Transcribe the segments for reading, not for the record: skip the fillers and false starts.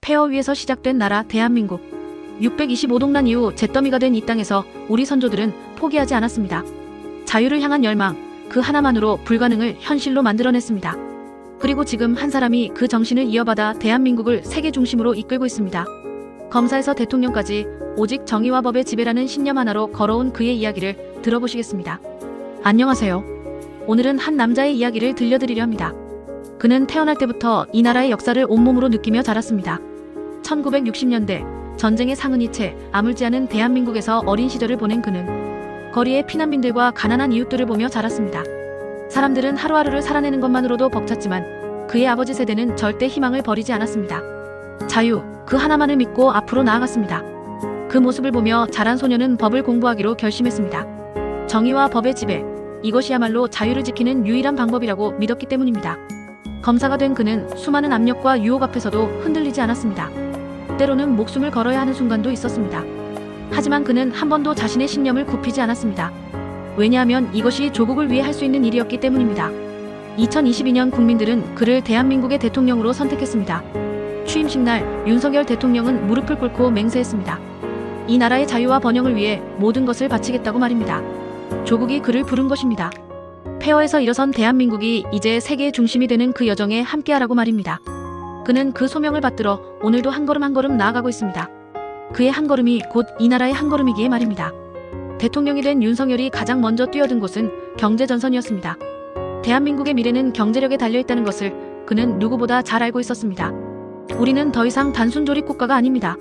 폐허 위에서 시작된 나라 대한민국. 625동란 이후 잿더미가 된 이 땅에서 우리 선조들은 포기하지 않았습니다. 자유를 향한 열망, 그 하나만으로 불가능을 현실로 만들어냈습니다. 그리고 지금 한 사람이 그 정신을 이어받아 대한민국을 세계 중심으로 이끌고 있습니다. 검사에서 대통령까지 오직 정의와 법의 지배라는 신념 하나로 걸어온 그의 이야기를 들어보시겠습니다. 안녕하세요. 오늘은 한 남자의 이야기를 들려드리려 합니다. 그는 태어날 때부터 이 나라의 역사를 온몸으로 느끼며 자랐습니다. 1960년대 전쟁의 상흔이 채 아물지 않은 대한민국에서 어린 시절을 보낸 그는 거리의 피난민들과 가난한 이웃들을 보며 자랐습니다. 사람들은 하루하루를 살아내는 것만으로도 벅찼지만 그의 아버지 세대는 절대 희망을 버리지 않았습니다. 자유, 그 하나만을 믿고 앞으로 나아갔습니다. 그 모습을 보며 자란 소녀는 법을 공부하기로 결심했습니다. 정의와 법의 지배, 이것이야말로 자유를 지키는 유일한 방법이라고 믿었기 때문입니다. 검사가 된 그는 수많은 압력과 유혹 앞에서도 흔들리지 않았습니다. 때로는 목숨을 걸어야 하는 순간도 있었습니다. 하지만 그는 한 번도 자신의 신념을 굽히지 않았습니다. 왜냐하면 이것이 조국을 위해 할 수 있는 일이었기 때문입니다. 2022년 국민들은 그를 대한민국의 대통령으로 선택했습니다. 취임식 날 윤석열 대통령은 무릎을 꿇고 맹세했습니다. 이 나라의 자유와 번영을 위해 모든 것을 바치겠다고 말입니다. 조국이 그를 부른 것입니다. 폐허에서 일어선 대한민국이 이제 세계의 중심이 되는 그 여정에 함께하라고 말입니다. 그는 그 소명을 받들어 오늘도 한 걸음 한 걸음 나아가고 있습니다. 그의 한 걸음이 곧 이 나라의 한 걸음이기에 말입니다. 대통령이 된 윤석열이 가장 먼저 뛰어든 곳은 경제전선이었습니다. 대한민국의 미래는 경제력에 달려있다는 것을 그는 누구보다 잘 알고 있었습니다. 우리는 더 이상 단순 조립 국가가 아닙니다.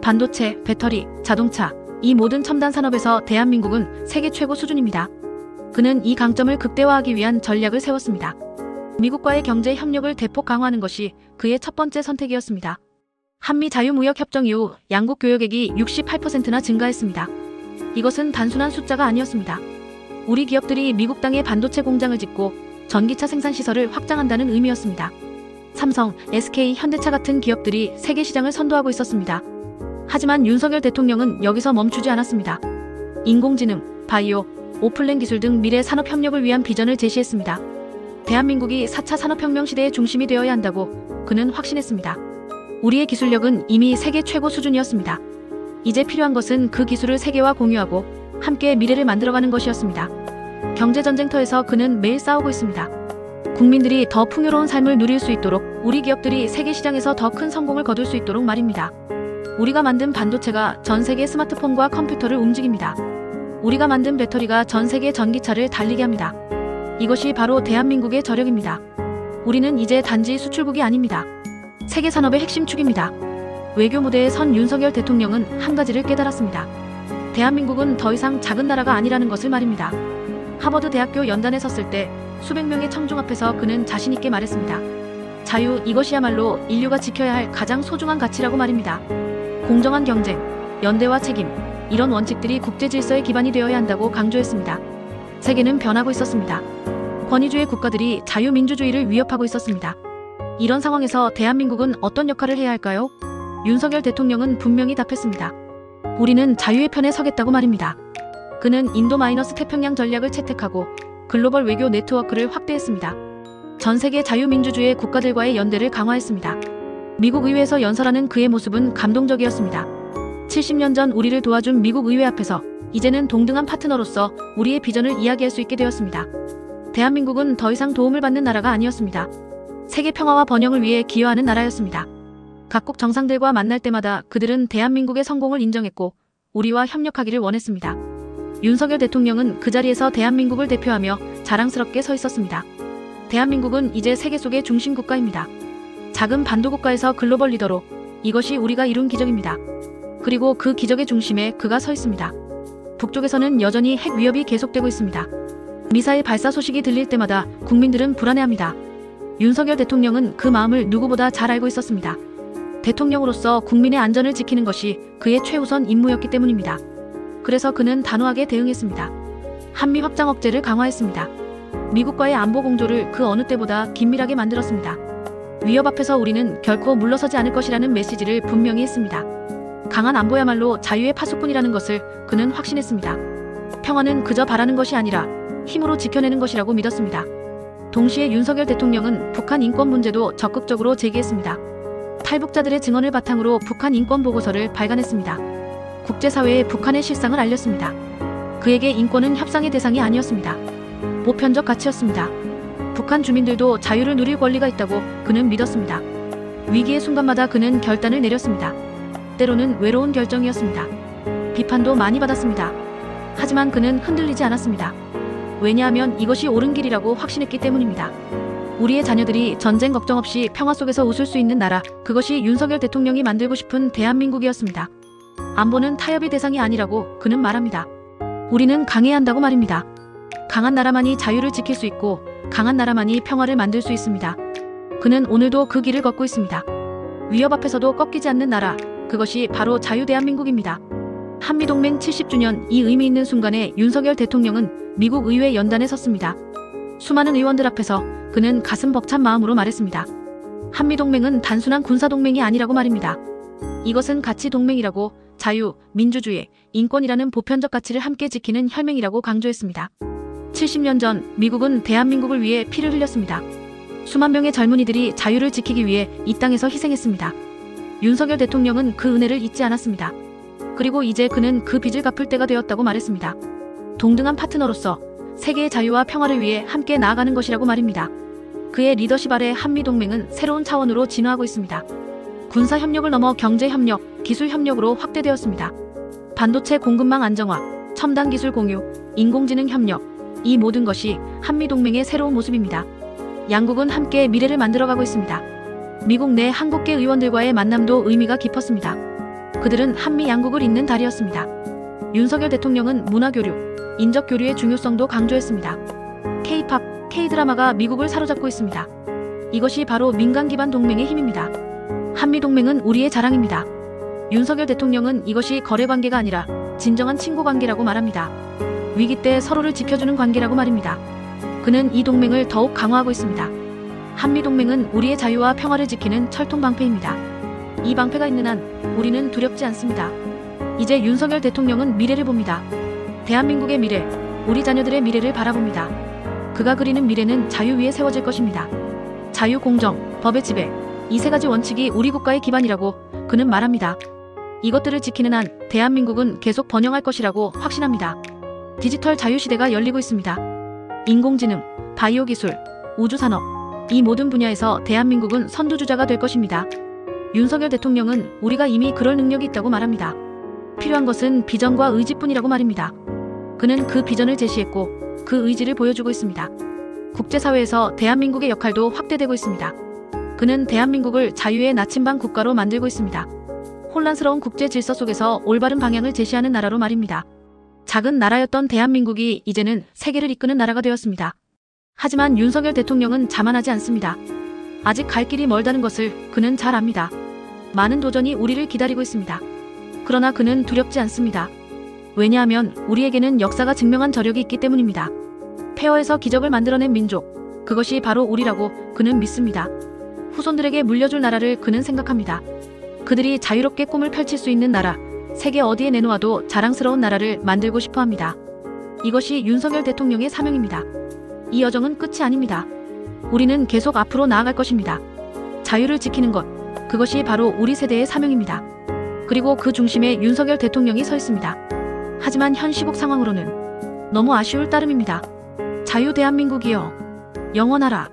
반도체, 배터리, 자동차, 이 모든 첨단 산업에서 대한민국은 세계 최고 수준입니다. 그는 이 강점을 극대화하기 위한 전략을 세웠습니다. 미국과의 경제 협력을 대폭 강화하는 것이 그의 첫 번째 선택이었습니다. 한미 자유무역협정 이후 양국 교역액이 68%나 증가했습니다. 이것은 단순한 숫자가 아니었습니다. 우리 기업들이 미국 땅에 반도체 공장을 짓고 전기차 생산 시설을 확장한다는 의미였습니다. 삼성, SK, 현대차 같은 기업들이 세계 시장을 선도하고 있었습니다. 하지만 윤석열 대통령은 여기서 멈추지 않았습니다. 인공지능, 바이오, 오플랜 기술 등 미래 산업 협력을 위한 비전을 제시했습니다. 대한민국이 4차 산업혁명 시대의 중심이 되어야 한다고 그는 확신했습니다. 우리의 기술력은 이미 세계 최고 수준이었습니다. 이제 필요한 것은 그 기술을 세계와 공유하고 함께 미래를 만들어가는 것이었습니다. 경제전쟁터에서 그는 매일 싸우고 있습니다. 국민들이 더 풍요로운 삶을 누릴 수 있도록, 우리 기업들이 세계 시장에서 더 큰 성공을 거둘 수 있도록 말입니다. 우리가 만든 반도체가 전 세계 스마트폰과 컴퓨터를 움직입니다. 우리가 만든 배터리가 전 세계 전기차를 달리게 합니다. 이것이 바로 대한민국의 저력입니다. 우리는 이제 단지 수출국이 아닙니다. 세계 산업의 핵심 축입니다. 외교 무대에 선 윤석열 대통령은 한 가지를 깨달았습니다. 대한민국은 더 이상 작은 나라가 아니라는 것을 말입니다. 하버드 대학교 연단에 섰을 때 수백 명의 청중 앞에서 그는 자신 있게 말했습니다. 자유, 이것이야말로 인류가 지켜야 할 가장 소중한 가치라고 말입니다. 공정한 경쟁, 연대와 책임, 이런 원칙들이 국제 질서의 기반이 되어야 한다고 강조했습니다. 세계는 변하고 있었습니다. 권위주의 국가들이 자유민주주의를 위협하고 있었습니다. 이런 상황에서 대한민국은 어떤 역할을 해야 할까요? 윤석열 대통령은 분명히 답했습니다. 우리는 자유의 편에 서겠다고 말입니다. 그는 인도-태평양 전략을 채택하고 글로벌 외교 네트워크를 확대했습니다. 전 세계 자유민주주의 국가들과의 연대를 강화했습니다. 미국 의회에서 연설하는 그의 모습은 감동적이었습니다. 70년 전 우리를 도와준 미국 의회 앞에서 이제는 동등한 파트너로서 우리의 비전을 이야기할 수 있게 되었습니다. 대한민국은 더 이상 도움을 받는 나라가 아니었습니다. 세계 평화와 번영을 위해 기여하는 나라였습니다. 각국 정상들과 만날 때마다 그들은 대한민국의 성공을 인정했고 우리와 협력하기를 원했습니다. 윤석열 대통령은 그 자리에서 대한민국을 대표하며 자랑스럽게 서 있었습니다. 대한민국은 이제 세계 속의 중심 국가입니다. 작은 반도국가에서 글로벌 리더로, 이것이 우리가 이룬 기적입니다. 그리고 그 기적의 중심에 그가 서 있습니다. 북쪽에서는 여전히 핵 위협이 계속되고 있습니다. 미사일 발사 소식이 들릴 때마다 국민들은 불안해합니다. 윤석열 대통령은 그 마음을 누구보다 잘 알고 있었습니다. 대통령으로서 국민의 안전을 지키는 것이 그의 최우선 임무였기 때문입니다. 그래서 그는 단호하게 대응했습니다. 한미 확장 억제를 강화했습니다. 미국과의 안보 공조를 그 어느 때보다 긴밀하게 만들었습니다. 위협 앞에서 우리는 결코 물러서지 않을 것이라는 메시지를 분명히 했습니다. 강한 안보야말로 자유의 파수꾼이라는 것을 그는 확신했습니다. 평화는 그저 바라는 것이 아니라 힘으로 지켜내는 것이라고 믿었습니다. 동시에 윤석열 대통령은 북한 인권 문제도 적극적으로 제기했습니다. 탈북자들의 증언을 바탕으로 북한 인권 보고서를 발간했습니다. 국제사회에 북한의 실상을 알렸습니다. 그에게 인권은 협상의 대상이 아니었습니다. 보편적 가치였습니다. 북한 주민들도 자유를 누릴 권리가 있다고 그는 믿었습니다. 위기의 순간마다 그는 결단을 내렸습니다. 때로는 외로운 결정이었습니다. 비판도 많이 받았습니다. 하지만 그는 흔들리지 않았습니다. 왜냐하면 이것이 옳은 길이라고 확신했기 때문입니다. 우리의 자녀들이 전쟁 걱정 없이 평화 속에서 웃을 수 있는 나라, 그것이 윤석열 대통령이 만들고 싶은 대한민국이었습니다. 안보는 타협의 대상이 아니라고 그는 말합니다. 우리는 강해야 한다고 말입니다. 강한 나라만이 자유를 지킬 수 있고 강한 나라만이 평화를 만들 수 있습니다. 그는 오늘도 그 길을 걷고 있습니다. 위협 앞에서도 꺾이지 않는 나라, 그것이 바로 자유대한민국입니다. 한미동맹 70주년, 이 의미 있는 순간에 윤석열 대통령은 미국 의회 연단에 섰습니다. 수많은 의원들 앞에서 그는 가슴 벅찬 마음으로 말했습니다. 한미동맹은 단순한 군사동맹이 아니라고 말입니다. 이것은 가치동맹이라고, 자유, 민주주의, 인권이라는 보편적 가치를 함께 지키는 혈맹이라고 강조했습니다. 70년 전 미국은 대한민국을 위해 피를 흘렸습니다. 수만 명의 젊은이들이 자유를 지키기 위해 이 땅에서 희생했습니다. 윤석열 대통령은 그 은혜를 잊지 않았습니다. 그리고 이제 그는 그 빚을 갚을 때가 되었다고 말했습니다. 동등한 파트너로서 세계의 자유와 평화를 위해 함께 나아가는 것이라고 말입니다. 그의 리더십 아래 한미동맹은 새로운 차원으로 진화하고 있습니다. 군사협력을 넘어 경제협력, 기술협력으로 확대되었습니다. 반도체 공급망 안정화, 첨단 기술 공유, 인공지능 협력, 이 모든 것이 한미동맹의 새로운 모습입니다. 양국은 함께 미래를 만들어가고 있습니다. 미국 내 한국계 의원들과의 만남도 의미가 깊었습니다. 그들은 한미 양국을 잇는 달이었습니다. 윤석열 대통령은 문화교류, 인적교류의 중요성도 강조했습니다. K-팝, K-드라마가 미국을 사로잡고 있습니다. 이것이 바로 민간 기반 동맹의 힘입니다. 한미동맹은 우리의 자랑입니다. 윤석열 대통령은 이것이 거래관계가 아니라 진정한 친구관계라고 말합니다. 위기 때 서로를 지켜주는 관계라고 말입니다. 그는 이 동맹을 더욱 강화하고 있습니다. 한미동맹은 우리의 자유와 평화를 지키는 철통방패입니다. 이 방패가 있는 한 우리는 두렵지 않습니다. 이제 윤석열 대통령은 미래를 봅니다. 대한민국의 미래, 우리 자녀들의 미래를 바라봅니다. 그가 그리는 미래는 자유 위에 세워질 것입니다. 자유, 공정, 법의 지배, 이 세 가지 원칙이 우리 국가의 기반이라고 그는 말합니다. 이것들을 지키는 한 대한민국은 계속 번영할 것이라고 확신합니다. 디지털 자유시대가 열리고 있습니다. 인공지능, 바이오 기술, 우주산업, 이 모든 분야에서 대한민국은 선두주자가 될 것입니다. 윤석열 대통령은 우리가 이미 그럴 능력이 있다고 말합니다. 필요한 것은 비전과 의지뿐이라고 말입니다. 그는 그 비전을 제시했고 그 의지를 보여주고 있습니다. 국제사회에서 대한민국의 역할도 확대되고 있습니다. 그는 대한민국을 자유의 나침반 국가로 만들고 있습니다. 혼란스러운 국제 질서 속에서 올바른 방향을 제시하는 나라로 말입니다. 작은 나라였던 대한민국이 이제는 세계를 이끄는 나라가 되었습니다. 하지만 윤석열 대통령은 자만하지 않습니다. 아직 갈 길이 멀다는 것을 그는 잘 압니다. 많은 도전이 우리를 기다리고 있습니다. 그러나 그는 두렵지 않습니다. 왜냐하면 우리에게는 역사가 증명한 저력이 있기 때문입니다. 폐허에서 기적을 만들어낸 민족, 그것이 바로 우리라고 그는 믿습니다. 후손들에게 물려줄 나라를 그는 생각합니다. 그들이 자유롭게 꿈을 펼칠 수 있는 나라, 세계 어디에 내놓아도 자랑스러운 나라를 만들고 싶어 합니다. 이것이 윤석열 대통령의 사명입니다. 이 여정은 끝이 아닙니다. 우리는 계속 앞으로 나아갈 것입니다. 자유를 지키는 것, 그것이 바로 우리 세대의 사명입니다. 그리고 그 중심에 윤석열 대통령이 서 있습니다. 하지만 현 시국 상황으로는 너무 아쉬울 따름입니다. 자유 대한민국이여, 영원하라.